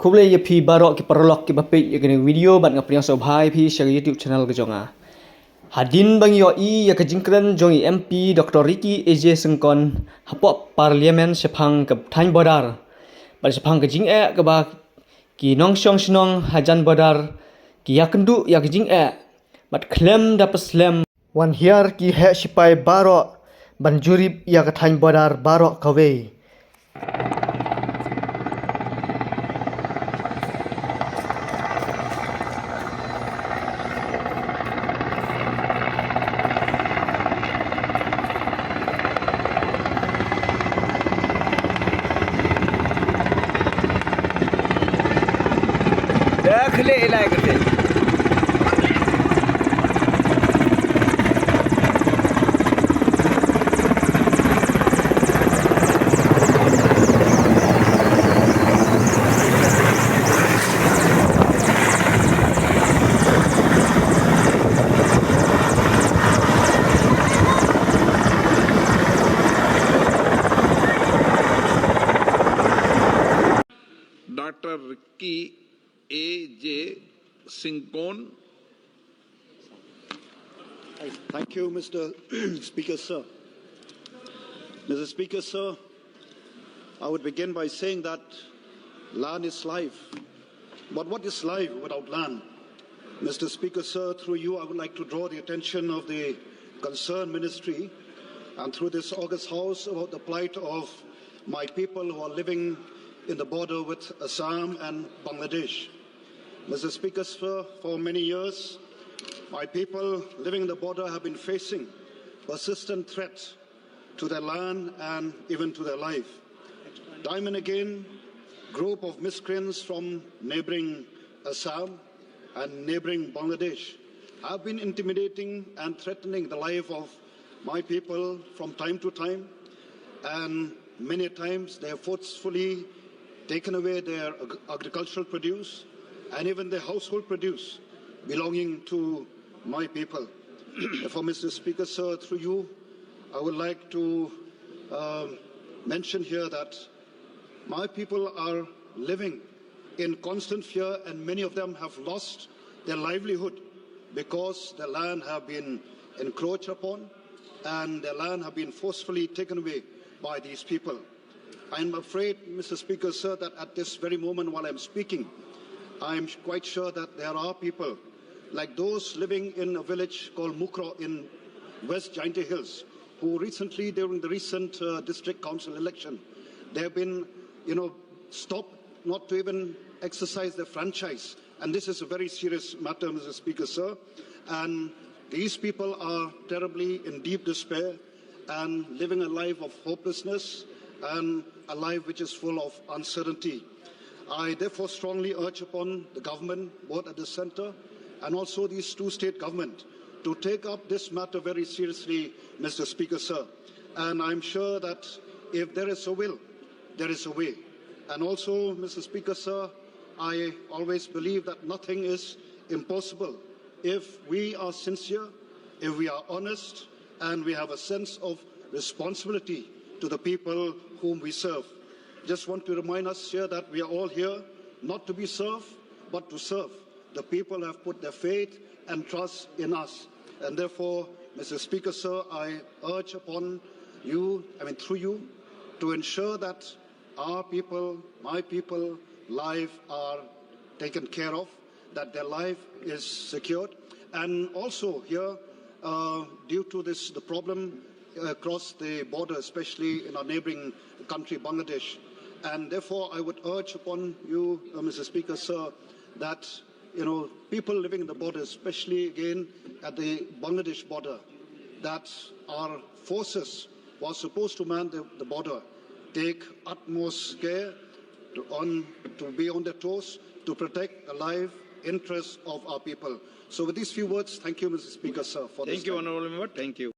Kuble ye pi barok ki parolok ki bapik ye kene video ban ngapriang so bhai pi share YouTube channel ke jonga. Hadin bang yo I ye ke jingkren jongi MP Dr. Ricky AJ Sengkon hapok parliament sepang ke thang bodar. Bar sepang ke jing ke ba ki nong syong snong hajan bodar ki yakendu yak jing bat klem dapat slam wan hiar ki he sipai barok ban jurip yak thang bodar barok kawe. दाखले इलाज करते Dr. Ricky A.J. Sengkon. Thank you, Mr. Speaker, sir. Mr. Speaker, sir, I would begin by saying that land is life. But what is life without land? Mr. Speaker, sir, through you, I would like to draw the attention of the concerned ministry and through this August House about the plight of my people who are living in the border with Assam and Bangladesh. Mr. Speaker, sir, for many years, my people living in the border have been facing persistent threats to their land and even to their life. Time and again, group of miscreants from neighboring Assam and neighboring Bangladesh have been intimidating and threatening the life of my people from time to time, and many times they have forcefully taken away their agricultural produce and even their household produce belonging to my people. Therefore, Mr. Speaker, sir, through you, I would like to mention here that my people are living in constant fear, and many of them have lost their livelihood because their land have been encroached upon and their land have been forcefully taken away by these people. I am afraid, Mr. Speaker, sir, that at this very moment while I'm speaking, I am quite sure that there are people like those living in a village called Mukro in West Jaintia Hills, who recently, during the recent district council election, they have been, stopped not to even exercise their franchise. And this is a very serious matter, Mr. Speaker, sir. And these people are terribly in deep despair and living a life of hopelessness and a life which is full of uncertainty. I therefore strongly urge upon the government, both at the centre and also these two state governments, to take up this matter very seriously, Mr. Speaker, sir. And I'm sure that if there is a will, there is a way. And also, Mr. Speaker, sir, I always believe that nothing is impossible if we are sincere, if we are honest, and we have a sense of responsibility to the people whom we serve. Just want to remind us here that we are all here not to be served, but to serve. The people have put their faith and trust in us. And therefore, Mr. Speaker, sir, I urge upon you, through you, to ensure that our people, my people, life are taken care of, that their life is secured. And also here, due to the problem across the border, especially in our neighboring country, Bangladesh. And therefore, I would urge upon you, Mr. Speaker, sir, that people living in the border, especially again at the Bangladesh border, that our forces who are supposed to man the border take utmost care to be on their toes to protect the life interests of our people. So with these few words, thank you, Mr. Speaker, sir, for this. Thank you, Honourable Member. Thank you.